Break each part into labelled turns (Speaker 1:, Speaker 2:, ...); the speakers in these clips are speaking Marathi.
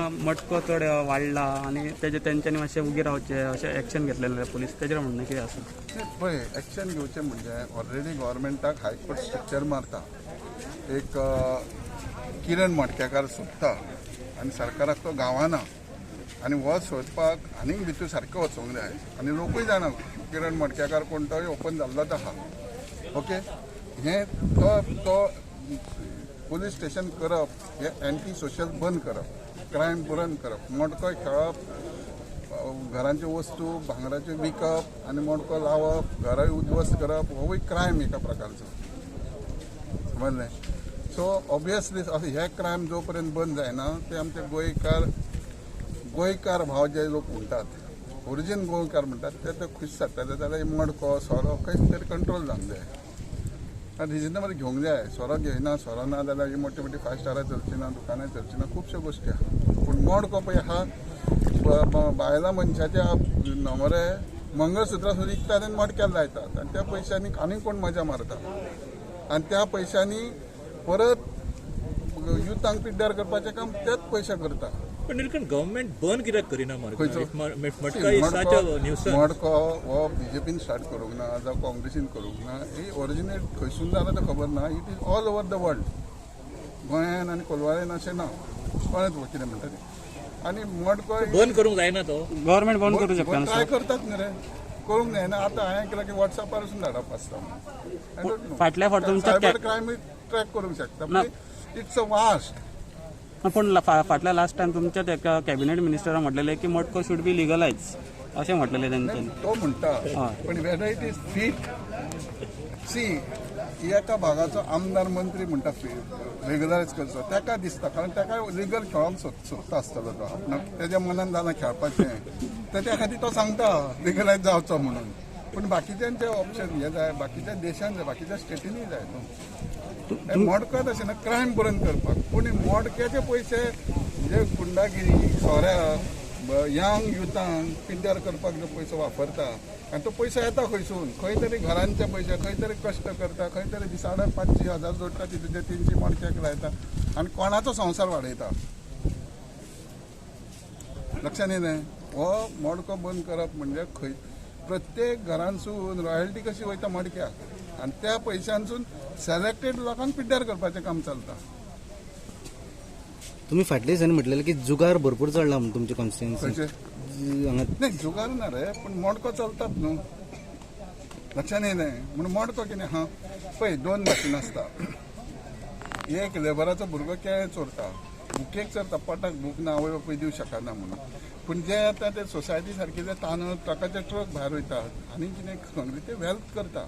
Speaker 1: मटको चड वाडला आनी तेंच्यांनी मातशें उगी रावचें अशें एक्शन घेतलेलें पुलीस तेजेर म्हणणें कितें आसा?
Speaker 2: पळय एक्शन घेवचें म्हणजे ऑलरेडी गव्हर्मेंटाक हायकोर्ट स्ट्रक्चर मारता, एक किरण मडकेकार सोदता आनी सरकाराक तो गावना आनी हो सोदपाक आनीक भितर सारकें वचूंक जाय आनी लोकूय जाणा किरण मडकेकार कोण तो ओपन जाल्लोच आहा. ओके, हें तो पुलीस स्टेशन करप हें एंटी सोशल बंद करप, क्रायम बंद करप, मडको खेळप, घरांच्यो वस्तू भांगराच्यो विकप आनी मडको लावप, घराय उद्ध्वस्त करप होवूय क्रायम एका प्रकारचो. समजलें? सो ऑब्वियसली हे क्रायम जो पर्यंत बंद जायना ते आमचे गोंयकार भाव जे लोक म्हणटात, ओरिजीन गोंयकार म्हणटात ते खुश जातले जाल्यार मडको सोरो खंयच तरी कंट्रोल जावंक जाय. रिजनेबल घेवंक जाय. सोरो घेयना, सोरो ना जाल्यार ही मोठी मोठी 5 स्टारां चलची ना, दुकानां चलची ना, खुबश्यो गोश्टी आहा. पूण मडको पळय आहा बायलां मनशाच्या न्हवरे मंगळसुत्रां सुद्दां विकतात आनी मडक्याक लायतात आनी त्या पयशांनी आनीक कोण मजा मारता आनी त्या पयशांनी परत युथांक पिड्ड्यार करपाचें काम तेच पयशे करता.
Speaker 3: पण गव्हर्मेंट बंद कित्याक करिना
Speaker 2: मडको हो बीजेपीन स्टार्ट करूंक ना जावं काँग्रेसीन करूंक ना. ही ओरिजिनेट खंयसून जाला तें खबर ना. It is all over the world. गोंयान आनी कोलवाळेन अशें ना. कळ्ळें कितें म्हणटा तें. आनी मडको
Speaker 3: बंद करूंक जायना तो
Speaker 1: गव्हर्मेंट बंद करूं शकता.
Speaker 2: ट्राय करतात न्ही रे, करूंक जायना. आतां हांवें केलां की वॉट्सॅपार वचून धाडप आसता.
Speaker 1: फाटल्या फावट तुमच्या
Speaker 2: सायबर क्रायम ट्रॅक करूंक शकता. It's a vast.
Speaker 1: पण फाटल्या लास्ट टायम तुमच्या एका कॅबिनेट मिनिस्टरान म्हटलेलें की मटको शूड बी लिगलायज अशें म्हटलेलें तेंच्यांनी.
Speaker 2: तो म्हणटा पण वेदर इट इज फीट सी एका भागाचो आमदार मंत्री म्हणटा रेग्युलरायज करचो ताका दिसता, कारण ताका लिगल खेळोंक सोदता आसतलो तो. तेज्या मनान जालां खेळपाचें तर त्या खातीर तो सांगता लिगलायज जावचो म्हणून. पूण बाकीच्यांचे ऑप्शन हे जाय, बाकीच्या देशांत जाय, बाकीच्या स्टेटींनी जाय. मडको तशें ना क्रायम बंद करपाक. पूण मडक्याचे पयशे जे गुंडागिरी सोऱ्याक यंग युथांक पिड्ड्यार करपाक जो पयसो वापरता आनी तो पयसो येता खंयसून, खंय तरी घरांचे पयशे, खंय तरी कश्ट करता, खंय तरी दिसाड्याक 500,000 जोडटा, तितूंतले 300 मडक्याक लायता आनी कोणाचो संवसार वाडयता. लक्षांत येयलें? हो मडको बंद करप म्हणजे खंय प्रत्येक घरांसून रॉयल्टी कशी वयता मडक्याक आनी त्या पयशांसून सिलेक्टेड लोकांक पिड्ड्यार करपाचें काम चलता.
Speaker 4: तुम्ही फाटल्या दिसांनी म्हटलेलें की जुगार भरपूर चडला म्हणून तुमच्या कॉन्स्टिट्युएन्सी.
Speaker 2: नाही जुगार ना रे, पण मडको चलतात न्हू. लक्षांत येयलें? म्हणून मडको कितें आहा पळय, 2 भाशेन आसता. एक लेबराचो भुरगो केळें चोरता, बुकेक चोरता, पोटाक भूक ना, आवय बापूय दिवंक शकना म्हणून. पूण जे आतां ते सोसायटी सारके जे तांदूळ ट्रकाचे ट्रक भायर वयतात आनी कितें ते वेल्थ करता.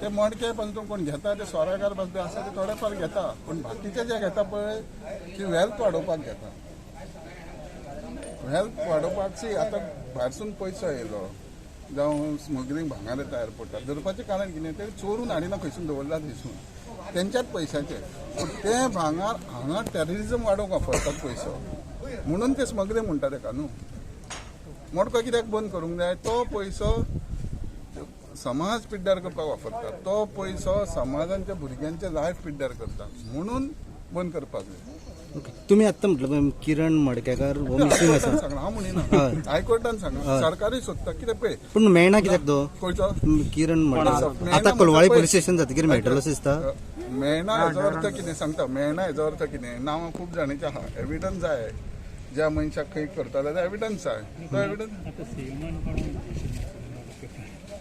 Speaker 2: ते मडके पासून कोण घेता ते सोराकार पासून आसा ते थोडे फार घेता, पूण बाकीचे जे घेता पळय ती वेल्थ वाडोवपाक घेता. वेल्थ वाडोवपाक सी आतां भायरसून पयसो येयलो जावं स्मगलींग भांगार येता एअरपोर्टार, धरपाचें कारण कितें ते चोरून हाडिना खंयसून दवरला थंयसून तेंच्याच पयशांचे. पूण ते भांगार हांगा टेररिजम वाडोवंक वापरतात पयसो, म्हणून ते स्मगलींग म्हणटा तेका न्हू. मडको कित्याक बंद करूंक जाय? तो पयसो समाज पिड्ड्यार करपाक वापरतात, तो पयसो समाजांच्या भुरग्यांचे लायफ पिड्ड्यार करता, म्हणून बंद करपाक जाय.
Speaker 4: तुम्ही आत्ता म्हटलं किरण मडकेकार हो मिसींग आसा.
Speaker 2: सांगला हांव म्हणिना, हायकोर्टान सांगला, सरकारूय सोदता. कितें पळय
Speaker 4: पण मेळना कित्याक तो
Speaker 2: खंयचो
Speaker 4: किरण मडकेकार आतां कोलवाळी पोलीस स्टेशन जातकीर मेळटलो अशें दिसता.
Speaker 2: मेळना हेजो अर्थ कितें सांगता? मेळना हेजो अर्थ कितें? नांवां खूब जाणांची आहा, एविडन्स जाय. ज्या मनशाक खंय करता जाल्यार एविडन्स जाय. तो एविडन्स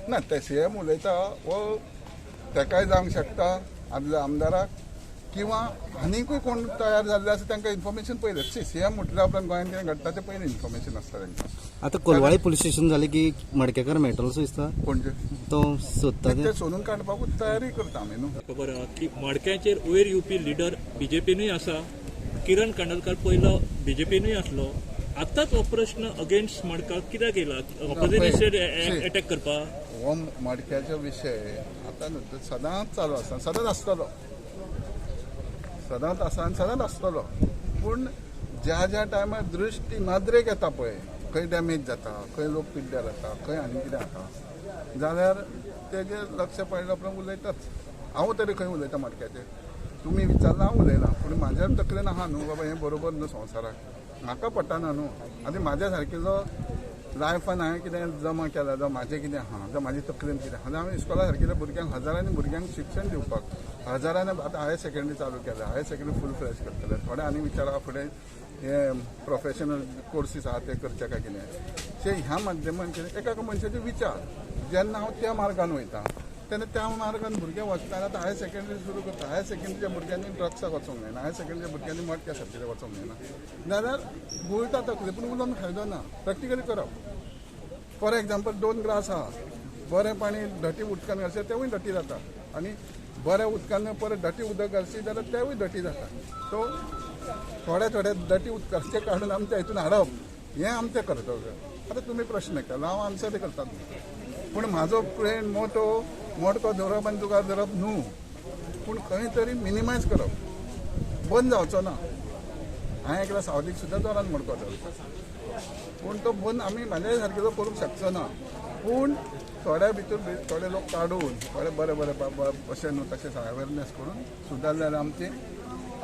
Speaker 2: ना, ते सीएम उलयता वो तेकाय जावंक शकता आपल्या आमदाराक, किंवा आनीकूय कोण तयार जाल्ले आसा तांकां इन्फॉर्मेशन पयलें. सीएम म्हटल्यार आपल्यान गोंयांत कितें घडटा तें पयलीं इन्फॉर्मेशन आसता तांकां.
Speaker 4: आतां कोलवाळी पोलीस स्टेशन जालें की मडकेकार मेळटलो असो दिसता.
Speaker 2: पणजे
Speaker 4: तो सोदता
Speaker 2: ते सोदून काडपाकूच तयारी करता आमी न्हू.
Speaker 3: खबर आहा की मडक्याचेर वयर येवपी लिडर बीजेपीनूय आसा. किरण कांडोलकर पयलो बीजेपीनूय आसलो. आतांच हो प्रश्न अगेन्स्ट मडकाक कित्याक येयला? ऑपोजिशनाचेर अटॅक करपाक?
Speaker 2: हो मडक्याचो विशय आतां सदांच चालू आसा, सदांच आसतलो, सदांच आसा आनी सदांच आसतलो. पूण ज्या ज्या टायमार दृश्टी नदरेक येता पळय, खंय डॅमेज जाता, खंय लोक पिड्ड्यार जाता, खंय आनी कितें जाता जाल्यार तेजेर लक्ष पडल्या उपरांत उलयताच. हांव तरी खंय उलयता मडक्याचेर. तुमी विचारला हांव उलयना पूण म्हाज्या तकलेन आहा न्हू बाबा हें बरोबर न्हू संवसाराक म्हाका पडटना न्हू आनी म्हाज्या सारकेलो लायफान हांवें कितें जमा केलां जावं म्हाजें कितें आहा जावं म्हाजे तकलेन कितें आहा हांवें इस्कॉला सारकेल्या भुरग्यांक हजारांनी भुरग्यांक शिक्षण दिवपाक हजारांनी आतां हायर सेकंडरी चालू केल्या हायर सेकंडरी फूल फ्लॅश करतले थोडे आनी विचारा फुडें हे प्रोफेशनल कोर्सीस आहा ते करचे काय कितें ते ह्या माध्यमान कितें एका मनशाचे विचार जेन्ना हांव त्या मार्गान वयता तेन्ना त्या मार्गान भुरगे वचताना आतां हायर सेकंडरी सुरू करता हायर सेकंडरीच्या भुरग्यांनी ड्रग्साक वचोंक जायना हायर सेकंडरीच्या भुरग्यांनी मडक्या सारकें वचोंक जायना जाल्यार बोलता तकले पूण उलोवन फायदो ना प्रॅक्टिकली करप फॉर एग्जाम्पल 2 ग्लास आहा बरें पाणी डटी उदकान घालचे तेवूय डटी जाता आनी बऱ्या उदकान परत डटी उदक घालची जाल्यार तेवूय डटी जाता सो थोडे डटी उदकाचे काडून आमच्या हितून हाडप हें आमचें कर्तव्य आतां तुमी प्रश्न केला हांव आन्सर करतात पूण म्हाजो फ्रेंड मोडको धरप आनी तुका धरप न्हू पूण खंय तरी मिनिमायज करप बंद जावचो ना हांवें एकल्या सावथीक सुद्दां जोरान मोडको धरता पूण तो बंद आमी म्हाज्या सारकेलो करूंक शकचो ना पूण थोड्या भितर थोडे लोक काडून थोडे बरे बाबा अशें न्हू तशें अवेरनेस करून सुदारले जाल्यार आमची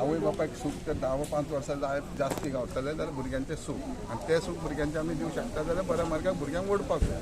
Speaker 2: आवय बापायक सूख ते 10-5 वर्सां जास्ती गावतले जाल्यार भुरग्यांचें सूख आनी तें सूख भुरग्यांचें आमी दिवंक शकता जाल्यार बऱ्या मार्गाक भुरग्यांक ओडपाक जाय